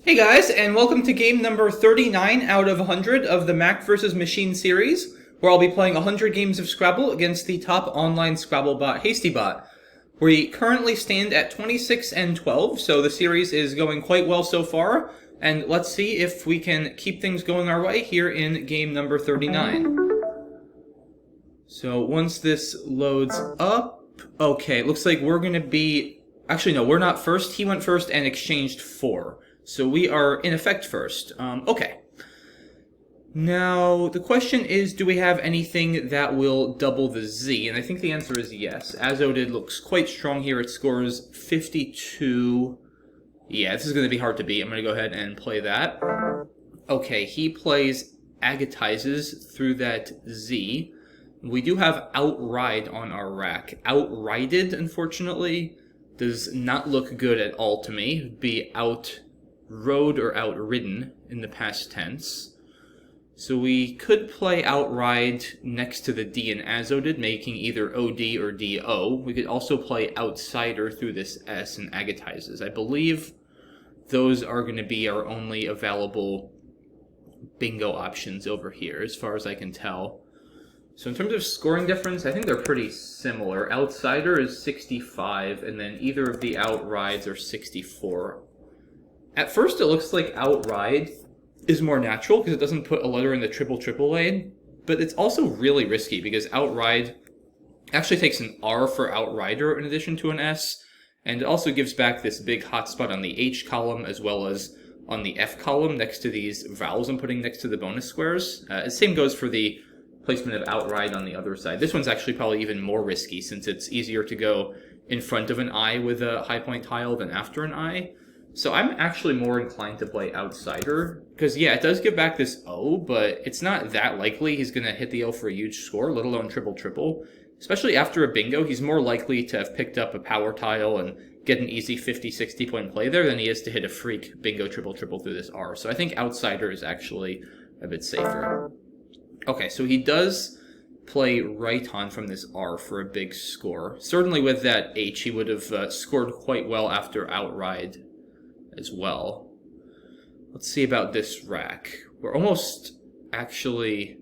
Hey guys, and welcome to game number 39 out of 100 of the Mack vs. Machine series, where I'll be playing 100 games of Scrabble against the top online Scrabble bot, HastyBot. We currently stand at 26 and 12, so the series is going quite well so far, and let's see if we can keep things going our way here in game number 39. So once this loads up, okay, it looks like we're going to be... Actually, no, we're not first. He went first and exchanged 4. So we are, in effect, first. Okay. Now, the question is, do we have anything that will double the Z? And I think the answer is yes. Azodid looks quite strong here. It scores 52. Yeah, this is going to be hard to beat. I'm going to go ahead and play that. Okay, he plays Agatizes through that Z. We do have Outride on our rack. Outrided, unfortunately, does not look good at all to me. It'd be outrode or outridden in the past tense. So we could play Outride next to the D in Azodid, making either OD or DO. We could also play Outsider through this S and Agatizes. I believe those are going to be our only available bingo options over here, as far as I can tell. So in terms of scoring difference, I think they're pretty similar. Outsider is 65, and then either of the Outrides are 64. At first, it looks like Outride is more natural because it doesn't put a letter in the triple lane, but it's also really risky because Outride actually takes an R for Outrider in addition to an S, and it also gives back this big hotspot on the H column as well as on the F column next to these vowels I'm putting next to the bonus squares. The same goes for the placement of Outride on the other side. This one's actually probably even more risky since it's easier to go in front of an I with a high point tile than after an I. So I'm actually more inclined to play Outsider, because yeah, it does give back this O, but it's not that likely he's going to hit the O for a huge score, let alone triple. Especially after a bingo, he's more likely to have picked up a power tile and get an easy 50-60 point play there than he is to hit a freak bingo triple through this R. So I think Outsider is actually a bit safer. Okay, so he does play Raiton from this R for a big score. Certainly with that H, he would have scored quite well after Outride as well. Let's see about this rack. We're almost actually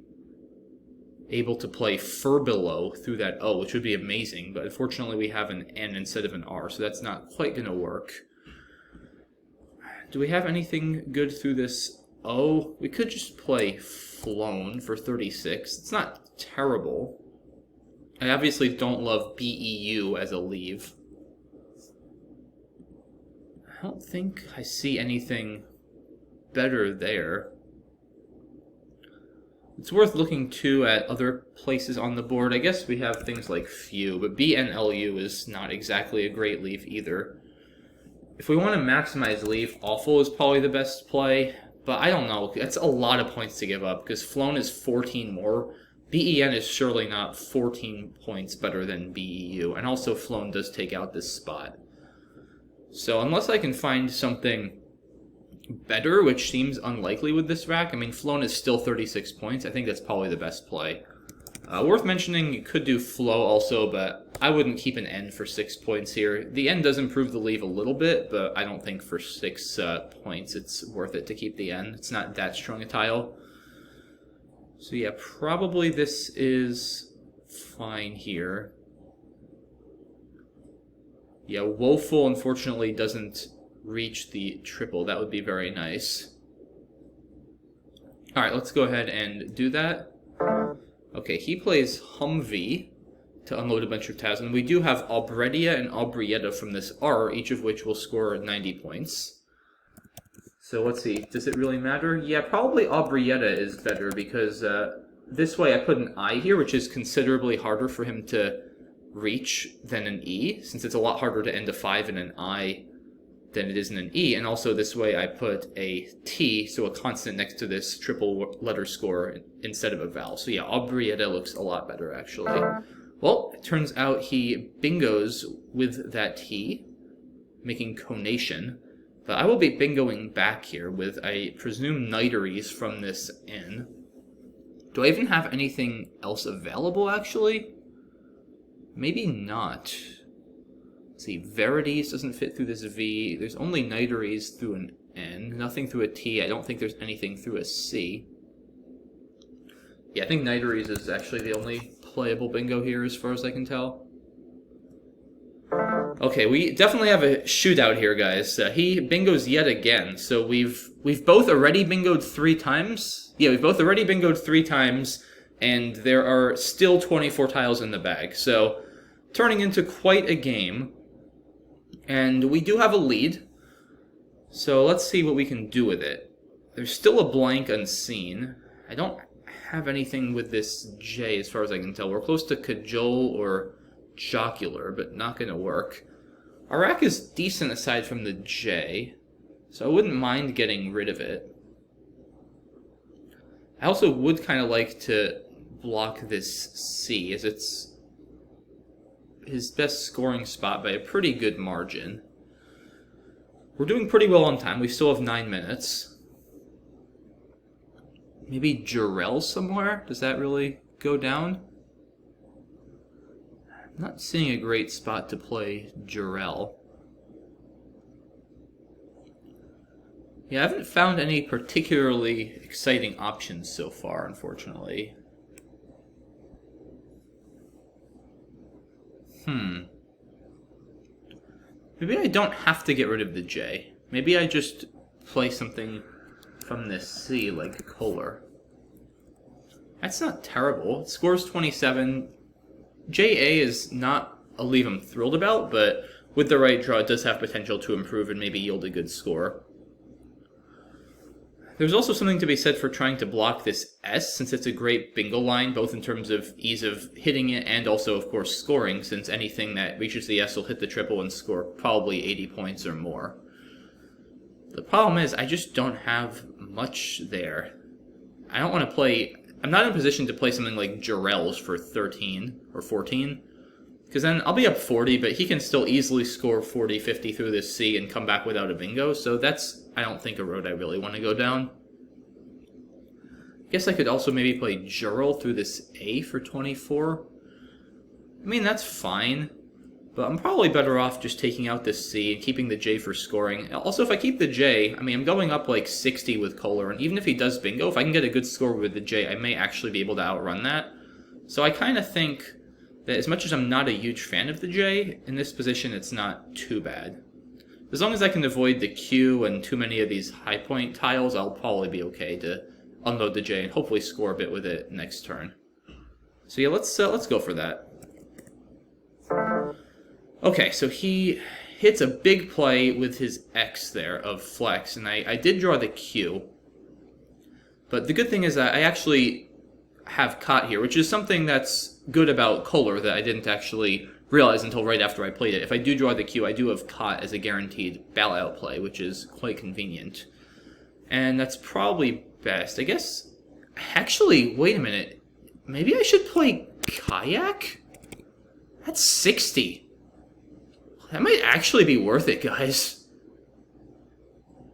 able to play Furbelow through that O, which would be amazing, but unfortunately we have an N instead of an R, so that's not quite going to work. Do we have anything good through this O? We could just play Flown for 36. It's not terrible. I obviously don't love BEU as a leave. I don't think I see anything better there. It's worth looking too at other places on the board. I guess we have things like Few, but BNLU is not exactly a great leave either. If we want to maximize leave, Awful is probably the best play. But I don't know. That's a lot of points to give up, because Flown is 14 more. BEN is surely not 14 points better than BEU, and also Flown does take out this spot. So unless I can find something better, which seems unlikely with this rack, I mean, Flown is still 36 points. I think that's probably the best play. Worth mentioning, you could do Flow also, but I wouldn't keep an N for 6 points here. The N does improve the leave a little bit, but I don't think for 6 points it's worth it to keep the N. It's not that strong a tile. So yeah, probably this is fine here. Yeah, Woeful unfortunately doesn't reach the triple. That would be very nice. Alright, let's go ahead and do that. Okay, he plays Humvee to unload a bunch of tiles, and we do have Aubredia and Aubrietta from this R, each of which will score 90 points. So let's see, does it really matter? Yeah, probably Aubrietta is better, because this way I put an I here, which is considerably harder for him to reach than an E, since it's a lot harder to end a 5 in an I than it is in an E, and also this way I put a T, so a constant next to this triple letter score instead of a vowel. So yeah, Aubrietta looks a lot better, actually. Well, it turns out he bingos with that T, making conation, but I will be bingoing back here with, I presume, Niteries from this N. Do I even have anything else available, actually? Maybe not. Let's see, Verities doesn't fit through this V. There's only Niteries through an N. Nothing through a T. I don't think there's anything through a C. Yeah, I think Nighteries is actually the only playable bingo here as far as I can tell. Okay, we definitely have a shootout here, guys. He bingos yet again, so we've both already bingoed 3 times. Yeah, we've both already bingoed 3 times, and there are still 24 tiles in the bag. So, turning into quite a game. And we do have a lead, so let's see what we can do with it. There's still a blank unseen. I don't have anything with this J as far as I can tell. We're close to Cajole or Jocular, but not going to work. Our rack is decent aside from the J, so I wouldn't mind getting rid of it. I also would kind of like to block this C, as it's his best scoring spot by a pretty good margin. We're doing pretty well on time. We still have 9 minutes. Maybe Jarell somewhere? Does that really go down? I'm not seeing a great spot to play Jarell. Yeah, I haven't found any particularly exciting options so far, unfortunately. Maybe I don't have to get rid of the J. Maybe I just play something from this C, like Kohler. That's not terrible. It scores 27. JA is not a leave I'm thrilled about, but with the right draw, it does have potential to improve and maybe yield a good score. There's also something to be said for trying to block this S, since it's a great bingo line, both in terms of ease of hitting it and also, of course, scoring, since anything that reaches the S will hit the triple and score probably 80 points or more. The problem is, I just don't have much there. I don't want to play... I'm not in a position to play something like Jarell's for 13 or 14, because then I'll be up 40, but he can still easily score 40, 50 through this C and come back without a bingo, so that's, I don't think, a road I really want to go down. I guess I could also maybe play Jarell through this A for 24. I mean, that's fine, but I'm probably better off just taking out this C and keeping the J for scoring. Also, if I keep the J, I mean, I'm going up like 60 with Kohler, and even if he does bingo, if I can get a good score with the J, I may actually be able to outrun that. So I kind of think that as much as I'm not a huge fan of the J, in this position it's not too bad. As long as I can avoid the Q and too many of these high point tiles, I'll probably be okay to unload the J and hopefully score a bit with it next turn. So yeah, let's go for that. Okay, so he hits a big play with his X there of flex, and I did draw the Q. But the good thing is that I actually have caught here, which is something that's good about Kohler that I didn't actually realize until right after I played it. If I do draw the Q, I do have caught as a guaranteed bailout play, which is quite convenient. And that's probably best. I guess... Actually, wait a minute. Maybe I should play kayak? That's 60. That might actually be worth it, guys.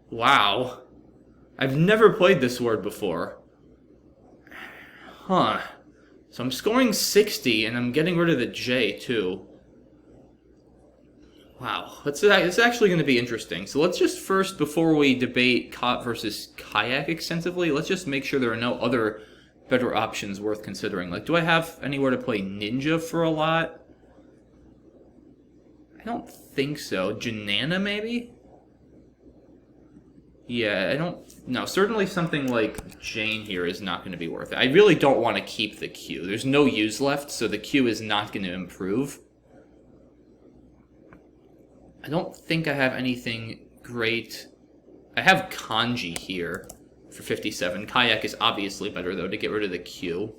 Wow. I've never played this word before. Huh. So I'm scoring 60, and I'm getting rid of the J, too. Wow. It's actually going to be interesting. So let's just first, before we debate Kot versus Kayak extensively, let's just make sure there are no other better options worth considering. Like, do I have anywhere to play Ninja for a lot? I don't think so. Janana, maybe? Yeah, I don't... No, certainly something like Jane here is not going to be worth it. I really don't want to keep the Q. There's no U's left, so the Q is not going to improve. I don't think I have anything great. I have Kanji here for 57. Kayak is obviously better, though, to get rid of the Q.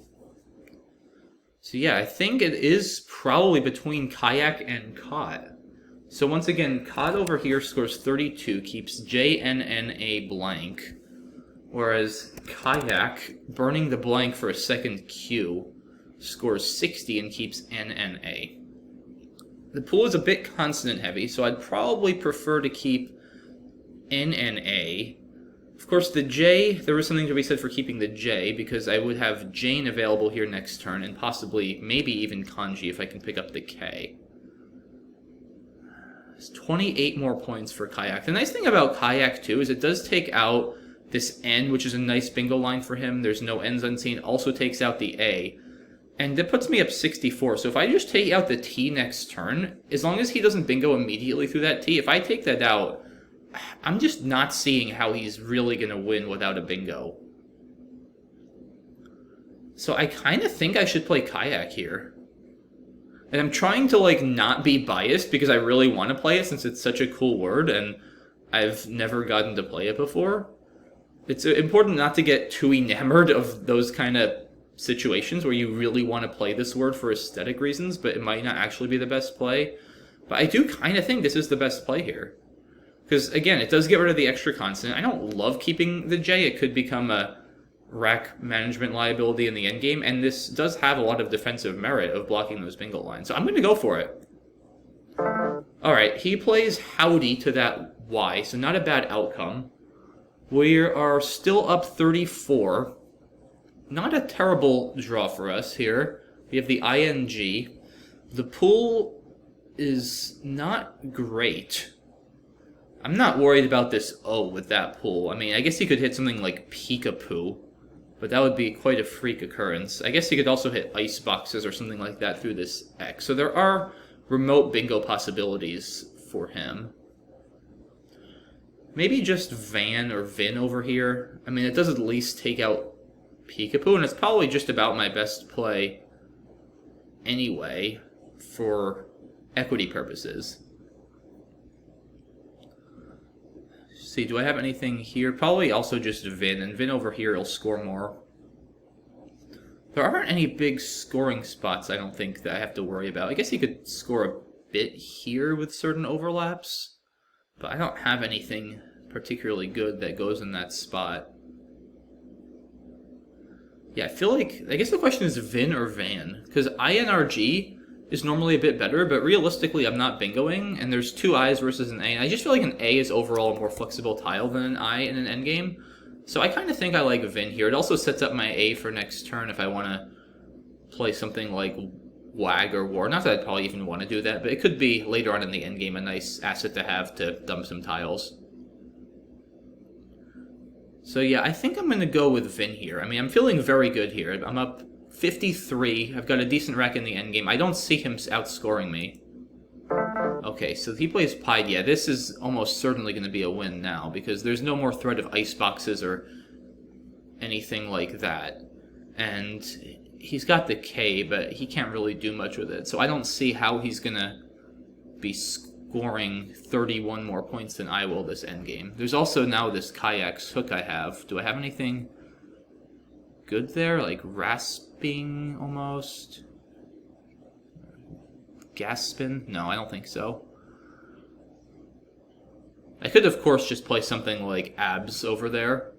So yeah, I think it is probably between Kayak and Kot. So once again, Kot over here scores 32, keeps JNNA blank, whereas Kayak, burning the blank for a second Q, scores 60 and keeps NNA. The pool is a bit consonant heavy, so I'd probably prefer to keep NNA. Of course, the J, there was something to be said for keeping the J, because I would have Jane available here next turn, and possibly, maybe even Kanji if I can pick up the K. It's 28 more points for kayak. The nice thing about kayak, too, is it does take out this N, which is a nice bingo line for him. There's no N's unseen. Also takes out the A. And that puts me up 64. So if I just take out the T next turn, as long as he doesn't bingo immediately through that T, if I take that out, I'm just not seeing how he's really going to win without a bingo. So I kind of think I should play kayak here. And I'm trying to, like, not be biased because I really want to play it since it's such a cool word and I've never gotten to play it before. It's important not to get too enamored of those kind of situations where you really want to play this word for aesthetic reasons, but it might not actually be the best play. But I do kind of think this is the best play here. Because, again, it does get rid of the extra consonant. I don't love keeping the J. It could become a rack management liability in the endgame, and this does have a lot of defensive merit of blocking those bingo lines. So I'm going to go for it. Alright, he plays howdy to that Y, so not a bad outcome. We are still up 34. Not a terrible draw for us here. We have the ING. The pool is not great. I'm not worried about this O with that pool. I mean, I guess he could hit something like Peekapoo, but that would be quite a freak occurrence. I guess he could also hit ice boxes or something like that through this X. So there are remote bingo possibilities for him. Maybe just Van or Vin over here. I mean, it does at least take out Peekapoo, and it's probably just about my best play anyway for equity purposes. See, do I have anything here? Probably also just Vin, and Vin over here will score more. There aren't any big scoring spots, I don't think, that I have to worry about. I guess he could score a bit here with certain overlaps, but I don't have anything particularly good that goes in that spot. Yeah, I feel like, I guess the question is Vin or Van, because INRG is normally a bit better, but realistically I'm not bingoing, and there's two I's versus an A, and I just feel like an A is overall a more flexible tile than an I in an endgame. So I kind of think I like Vin here. It also sets up my A for next turn if I want to play something like Wag or War. Not that I'd probably even want to do that, but it could be later on in the endgame a nice asset to have to dump some tiles. So yeah, I think I'm going to go with Vin here. I mean, I'm feeling very good here. I'm up 53. I've got a decent rack in the endgame. I don't see him outscoring me. Okay, so he plays Pied. Yeah, this is almost certainly going to be a win now, because there's no more threat of ice boxes or anything like that. And he's got the K, but he can't really do much with it. So I don't see how he's going to be scoring 31 more points than I will this endgame. There's also now this kayak's hook I have. Do I have anything good there? Like rasping, almost? Gas spin? No, I don't think so. I could, of course, just play something like abs over there,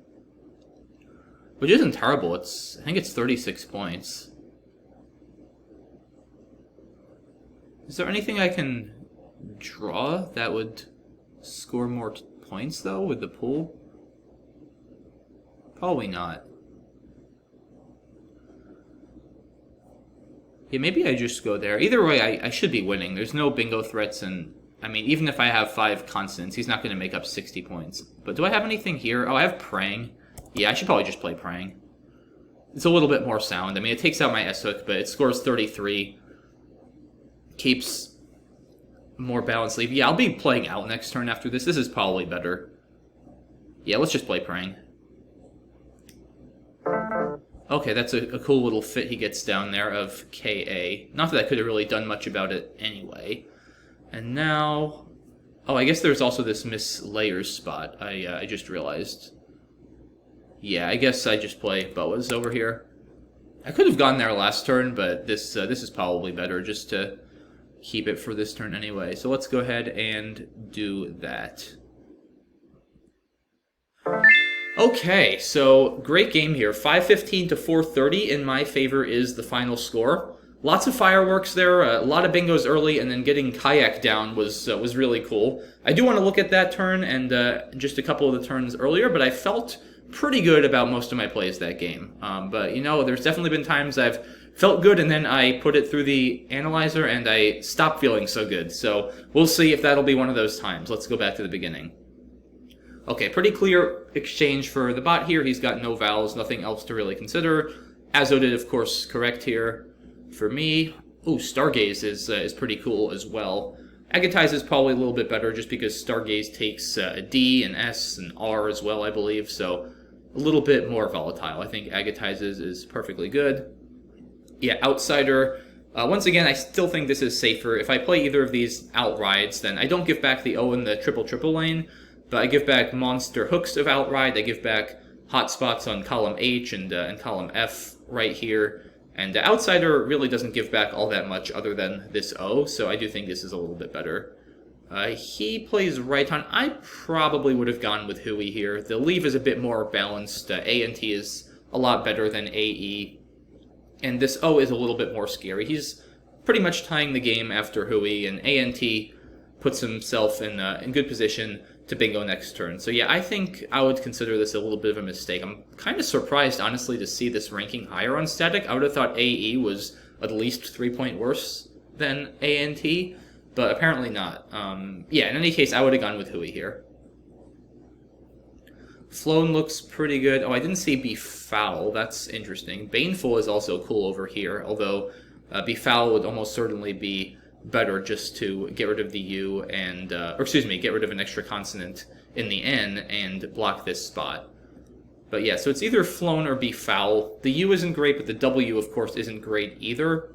which isn't terrible. I think it's 36 points. Is there anything I can draw that would score more points, though, with the pool? Probably not. Yeah, maybe I just go there. Either way, I should be winning. There's no bingo threats, and I mean, even if I have 5 constants, he's not going to make up 60 points. But do I have anything here? Oh, I have Praying. Yeah, I should probably just play Praying. It's a little bit more sound. I mean, it takes out my S-hook, but it scores 33. Keeps more balanced leave. Yeah, I'll be playing out next turn after this. This is probably better. Yeah, let's just play Praying. Okay, that's a cool little fit he gets down there of KA. Not that I could have really done much about it anyway. And now... Oh, I guess there's also this Miss Layers spot. I just realized. Yeah, I guess I just play Boas over here. I could have gone there last turn, but this is probably better just to keep it for this turn anyway. So let's go ahead and do that. Okay, so great game here. 515 to 430 in my favor is the final score. lots of fireworks there, a lot of bingos early, and then getting kayak down was really cool. I do want to look at that turn and just a couple of the turns earlier, but I felt pretty good about most of my plays that game. But, you know, there's definitely been times I've felt good, and then I put it through the analyzer, and I stopped feeling so good. So we'll see if that'll be one of those times. Let's go back to the beginning. Okay, pretty clear exchange for the bot here. He's got no vowels, nothing else to really consider. Azo did, of course, correct here. For me, ooh, Stargaze is pretty cool as well. Agatize is probably a little bit better just because Stargaze takes a D, an S, and R as well, I believe. So a little bit more volatile. I think Agatize is perfectly good. Yeah, Outsider. Once again, I still think this is safer. If I play either of these outrides, then I don't give back the O in the triple lane, but I give back monster hooks of outride. I give back hotspots on column H and column F right here. And Outsider really doesn't give back all that much other than this O, so I do think this is a little bit better. He plays Raiton. I probably would have gone with Hui here. The leave is a bit more balanced. A and T is a lot better than AE. And this O is a little bit more scary. He's pretty much tying the game after Hui, and ANT puts himself in good position to bingo next turn. So yeah, I think I would consider this a little bit of a mistake. I'm kind of surprised, honestly, to see this ranking higher on Static. I would have thought AE was at least 3 point worse than ANT, but apparently not. Yeah, in any case, I would have gone with Hui here. Flown looks pretty good. Oh, I didn't see Befoul. That's interesting. Baneful is also cool over here, although Befoul would almost certainly be better just to get rid of the U and, or excuse me, get rid of an extra consonant in the N and block this spot. But yeah, so it's either Flown or Befoul. The U isn't great, but the W, of course, isn't great either.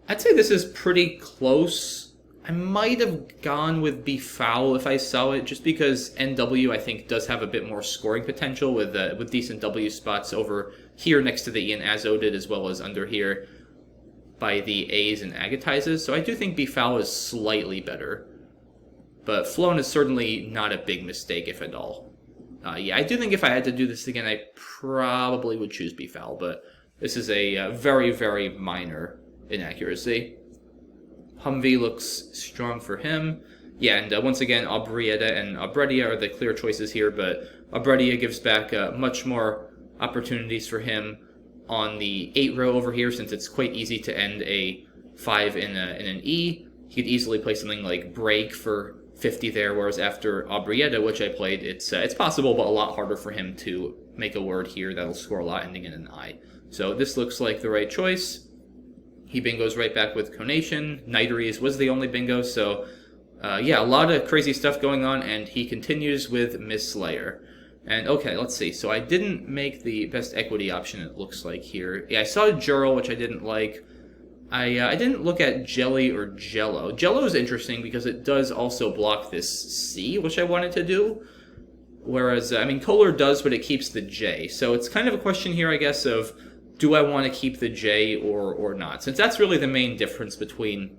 I'd say this is pretty close. I might have gone with Befoul if I saw it, just because NW, I think, does have a bit more scoring potential with decent W spots over here next to the E and Azo did, as well as under here by the A's and Agatizes. So I do think Befoul is slightly better. But Flown is certainly not a big mistake, if at all. Yeah, I do think if I had to do this again, I probably would choose Befoul, but this is a very, very minor inaccuracy. Humvee looks strong for him. Yeah, and once again, Aubrietta and Aubredia are the clear choices here, but Aubredia gives back much more opportunities for him on the 8 row over here, since it's quite easy to end a 5 in an E. He could easily play something like Break for 50 there, whereas after Aubrietta, which I played, it's possible, but a lot harder for him to make a word here that'll score a lot ending in an I. So this looks like the right choice. He bingos right back with Conation. Nighteries was the only bingo, so yeah, a lot of crazy stuff going on, and he continues with Miss Slayer. And okay, let's see. So I didn't make the best equity option, it looks like here. Yeah, I saw Jurl, which I didn't like. I didn't look at Jelly or Jello. Jello is interesting because it does also block this C, which I wanted to do. Whereas, I mean, Kohler does, but it keeps the J. So it's kind of a question here, I guess, of do I want to keep the J or not? Since that's really the main difference between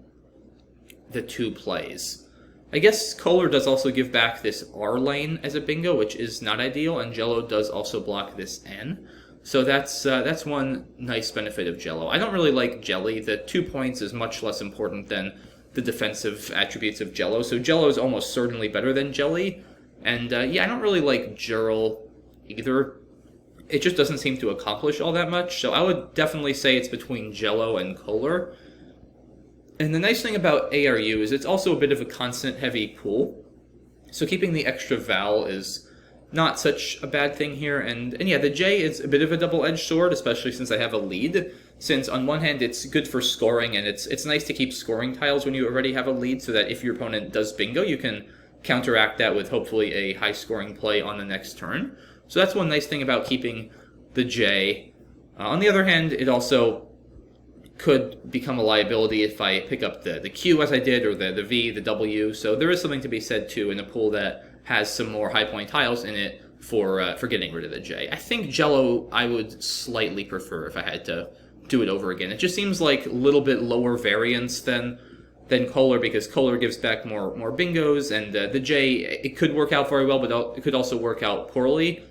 the two plays. I guess Kohler does also give back this R lane as a bingo, which is not ideal, and Jello does also block this N. So that's one nice benefit of Jello. I don't really like Jelly. The 2 points is much less important than the defensive attributes of Jello. So Jello is almost certainly better than Jelly. And yeah, I don't really like Jurl either. It just doesn't seem to accomplish all that much. So I would definitely say it's between Jello and Kohler. And the nice thing about ARU is it's also a bit of a consonant-heavy pool. So keeping the extra vowel is not such a bad thing here. And yeah, the J is a bit of a double-edged sword, especially since I have a lead. Since on one hand, it's good for scoring, and it's nice to keep scoring tiles when you already have a lead, so that if your opponent does bingo, you can counteract that with hopefully a high-scoring play on the next turn. So that's one nice thing about keeping the J. On the other hand, it also could become a liability if I pick up the Q as I did, or the V, the W. So there is something to be said, too, in a pool that has some more high-point tiles in it for getting rid of the J. I think Jello I would slightly prefer if I had to do it over again. It just seems like a little bit lower variance than Kohler, because Kohler gives back more bingos, and the J, it could work out very well, but it could also work out poorly.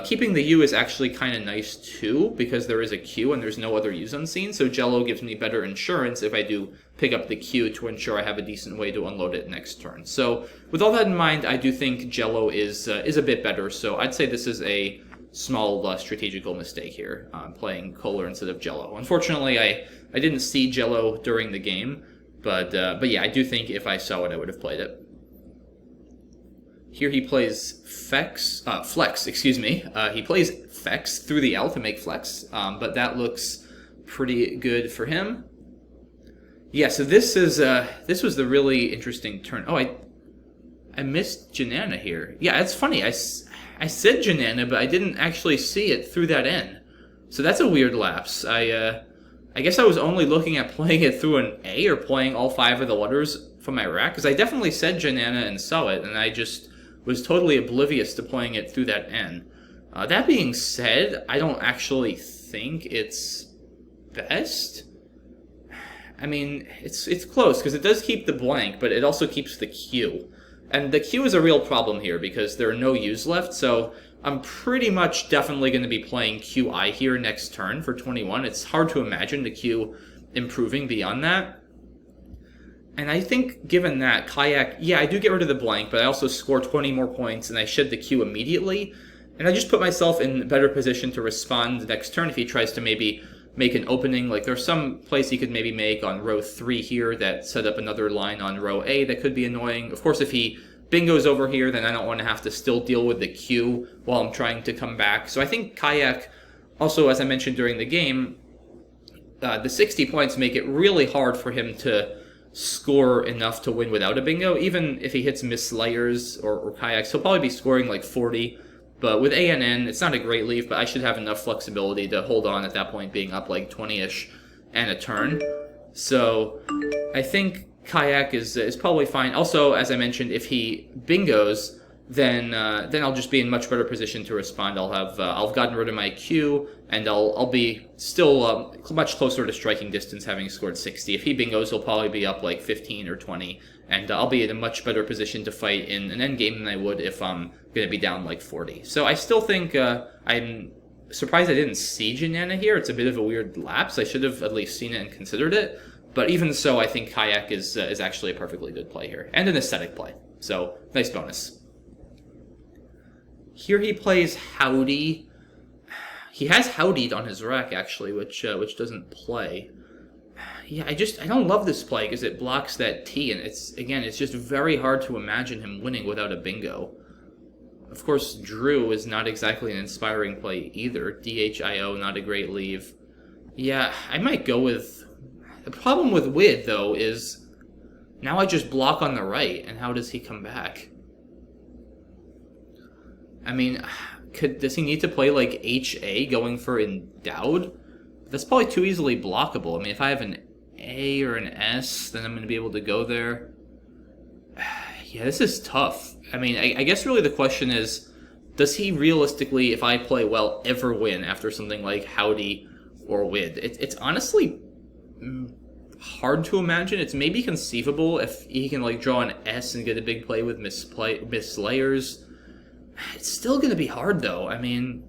Keeping the U is actually kind of nice too, because there is a Q and there's no other U's unseen, so Jello gives me better insurance if I do pick up the Q to ensure I have a decent way to unload it next turn. So with all that in mind, I do think Jello is a bit better, so I'd say this is a small strategical mistake here, playing Kohler instead of Jello. Unfortunately, I didn't see Jello during the game, but yeah, I do think if I saw it, I would have played it. Here he plays flex, excuse me. He plays fex through the L to make flex, but that looks pretty good for him. Yeah, so this was the really interesting turn. Oh, I missed Janana here. Yeah, it's funny. I said Janana, but I didn't actually see it through that N. So that's a weird lapse. I guess I was only looking at playing it through an A or playing all 5 of the letters from my rack, because I definitely said Janana and saw it, and I just was totally oblivious to playing it through that N. That being said, I don't actually think it's best. I mean, it's close, because it does keep the blank, but it also keeps the Q. And the Q is a real problem here, because there are no U's left, so I'm pretty much definitely going to be playing QI here next turn for 21. It's hard to imagine the Q improving beyond that. And I think, given that, Kayak, yeah, I do get rid of the blank, but I also score 20 more points, and I shed the Q immediately. And I just put myself in a better position to respond next turn if he tries to maybe make an opening. Like, there's some place he could maybe make on row 3 here that set up another line on row A that could be annoying. Of course, if he bingos over here, then I don't want to have to still deal with the Q while I'm trying to come back. So I think Kayak, also, as I mentioned during the game, the 60 points make it really hard for him to score enough to win without a bingo. Even if he hits Miss Layers or Kayaks, he'll probably be scoring like 40. But with A and N, it's not a great leave, but I should have enough flexibility to hold on at that point, being up like 20-ish and a turn. So I think Kayak is probably fine. Also, as I mentioned, if he bingos, then I'll just be in much better position to respond. I'll have gotten rid of my Q, and I'll be still much closer to striking distance, having scored 60. If he bingos, he'll probably be up like 15 or 20, and I'll be in a much better position to fight in an endgame than I would if I'm going to be down like 40. So I still think I'm surprised I didn't see Janana here. It's a bit of a weird lapse. I should have at least seen it and considered it. But even so, I think Kayak is actually a perfectly good play here, and an aesthetic play. So nice bonus. Here he plays Howdy. He has Howdied on his rack, actually, which doesn't play. Yeah, I don't love this play because it blocks that T, and it's just very hard to imagine him winning without a bingo. Of course, Drew is not exactly an inspiring play either. DHIO, not a great leave. Yeah, I might go with... The problem with Wid, though, is now I just block on the right, and how does he come back? I mean, does he need to play like HA going for Endowed? That's probably too easily blockable. I mean, if I have an A or an S, then I'm going to be able to go there. Yeah, this is tough. I mean, I guess really the question is, does he realistically, if I play well, ever win after something like Howdy or Wid? It's honestly hard to imagine. It's maybe conceivable if he can like draw an S and get a big play with Miss Layers. It's still going to be hard, though. I mean,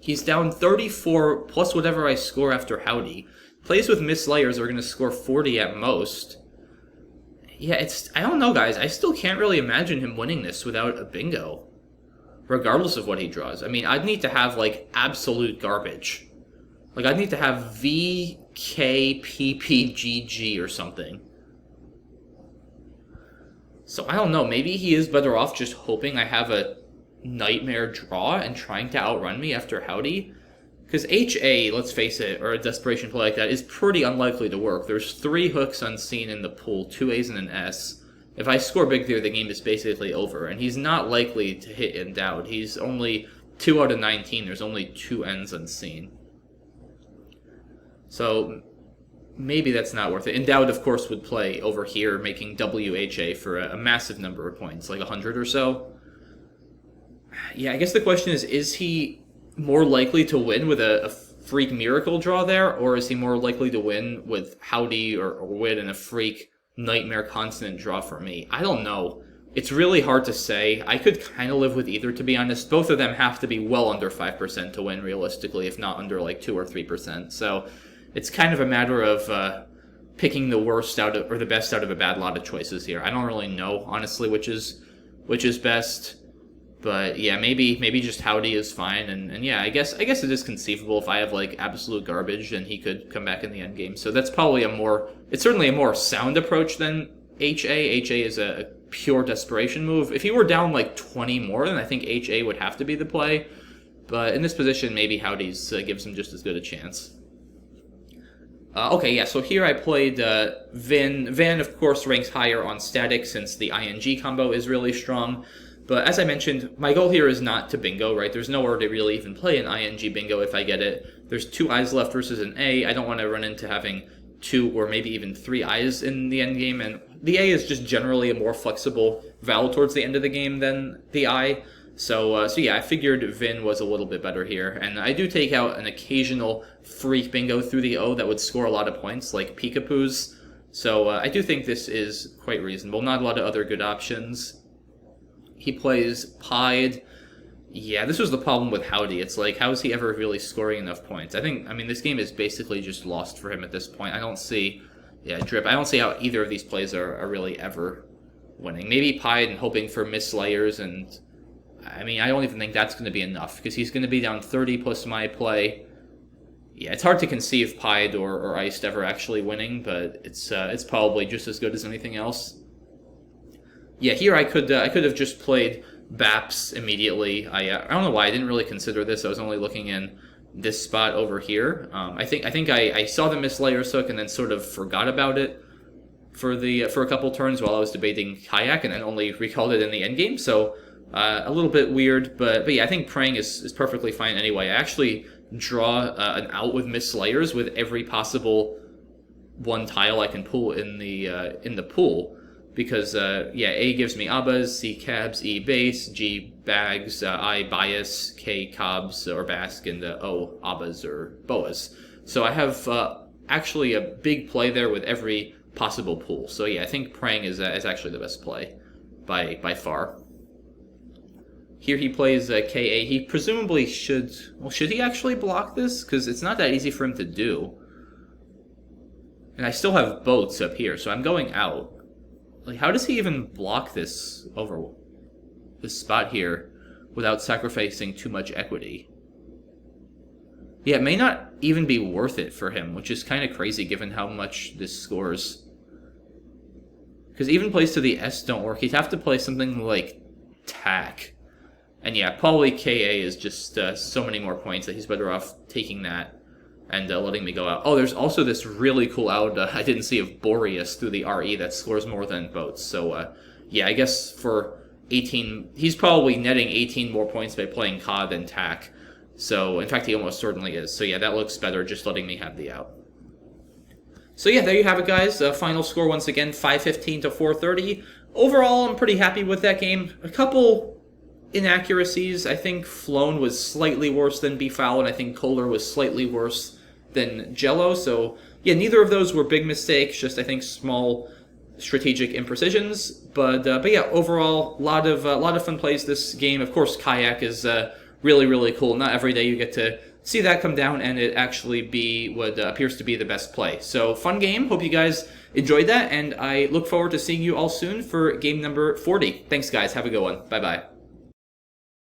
he's down 34 plus whatever I score after Howdy. Plays with Miss Layers are going to score 40 at most. Yeah, I don't know, guys. I still can't really imagine him winning this without a bingo, regardless of what he draws. I mean, I'd need to have, like, absolute garbage. Like, I'd need to have VKPPGG or something. So, I don't know. Maybe he is better off just hoping I have a nightmare draw and trying to outrun me after Howdy. Because HA, let's face it, or a desperation play like that, is pretty unlikely to work. There's 3 hooks unseen in the pool, 2 A's and an S. If I score big there, the game is basically over. And he's not likely to hit Endowed. He's only 2 out of 19. There's only 2 N's unseen. So maybe that's not worth it. Endowed, of course, would play over here, making WHA for a massive number of points, like 100 or so. Yeah, I guess the question is he more likely to win with a freak miracle draw there, or is he more likely to win with Howdy or win and a freak nightmare consonant draw for me? I don't know. It's really hard to say. I could kind of live with either, to be honest. Both of them have to be well under 5% to win, realistically, if not under like 2 or 3%. So it's kind of a matter of picking the worst out of, or the best out of a bad lot of choices here. I don't really know, honestly, which is best. But yeah, maybe just Howdy is fine, and yeah, I guess it is conceivable if I have like absolute garbage, and he could come back in the end game. So that's probably it's certainly a more sound approach than HA. HA is a pure desperation move. If he were down like 20 more, then I think HA would have to be the play. But in this position, maybe Howdy's gives him just as good a chance. Okay, yeah, so here I played Vin. Vin, of course, ranks higher on static since the ING combo is really strong. But as I mentioned, my goal here is not to bingo, right? There's nowhere to really even play an ING bingo if I get it. There's 2 I's left versus an A. I don't want to run into having 2 or maybe even 3 I's in the end game, and the A is just generally a more flexible vowel towards the end of the game than the I. So yeah, I figured Vin was a little bit better here, and I do take out an occasional freak bingo through the O that would score a lot of points, like Peekapoos. So I do think this is quite reasonable. Not a lot of other good options. He plays Pied. Yeah, this was the problem with Howdy. It's like, how is he ever really scoring enough points? I mean, this game is basically just lost for him at this point. I don't see, Drip. I don't see how either of these plays are really ever winning. Maybe Pied and hoping for mislayers, and I mean, I don't even think that's going to be enough, because he's going to be down 30 plus my play. Yeah, it's hard to conceive Pied or Iced ever actually winning, but it's probably just as good as anything else. Yeah, here I could have just played Baps immediately. I don't know why I didn't really consider this. I was only looking in this spot over here. I think I saw the mislayers hook and then sort of forgot about it for a couple turns while I was debating kayak, and then only recalled it in the end game. So a little bit weird, but yeah, I think praying is perfectly fine anyway. I actually draw an out with mislayers with every possible one tile I can pull in the pool. Because, yeah, A gives me Abbas, C cabs, E base, G bags, I bias, K cobs or bask, and O Abbas or boas. So I have actually a big play there with every possible pool. So yeah, I think praying is actually the best play by far. Here he plays KA. He presumably should... Well, should he actually block this? Because it's not that easy for him to do. And I still have boats up here, so I'm going out. Like, how does he even block this over this spot here without sacrificing too much equity? Yeah, it may not even be worth it for him, which is kind of crazy given how much this scores. Because even plays to the S don't work. He'd have to play something like Tack. And yeah, probably KA is just so many more points that he's better off taking that and letting me go out. Oh, there's also this really cool out I didn't see of Boreas through the RE that scores more than boats. So, yeah, I guess for 18... He's probably netting 18 more points by playing Ka than Tack. So, in fact, he almost certainly is. So, yeah, that looks better, just letting me have the out. So, yeah, there you have it, guys. Final score, once again, 515 to 430. Overall, I'm pretty happy with that game. A couple inaccuracies. I think Flown was slightly worse than Befoul, and I think Kohler was slightly worse than Jello. So, yeah, neither of those were big mistakes, just, I think, small strategic imprecisions. But yeah, overall, a lot of fun plays this game. Of course, Kayak is really, really cool. Not every day you get to see that come down and it actually be what appears to be the best play. So, fun game. Hope you guys enjoyed that, and I look forward to seeing you all soon for game number 40. Thanks, guys. Have a good one. Bye-bye.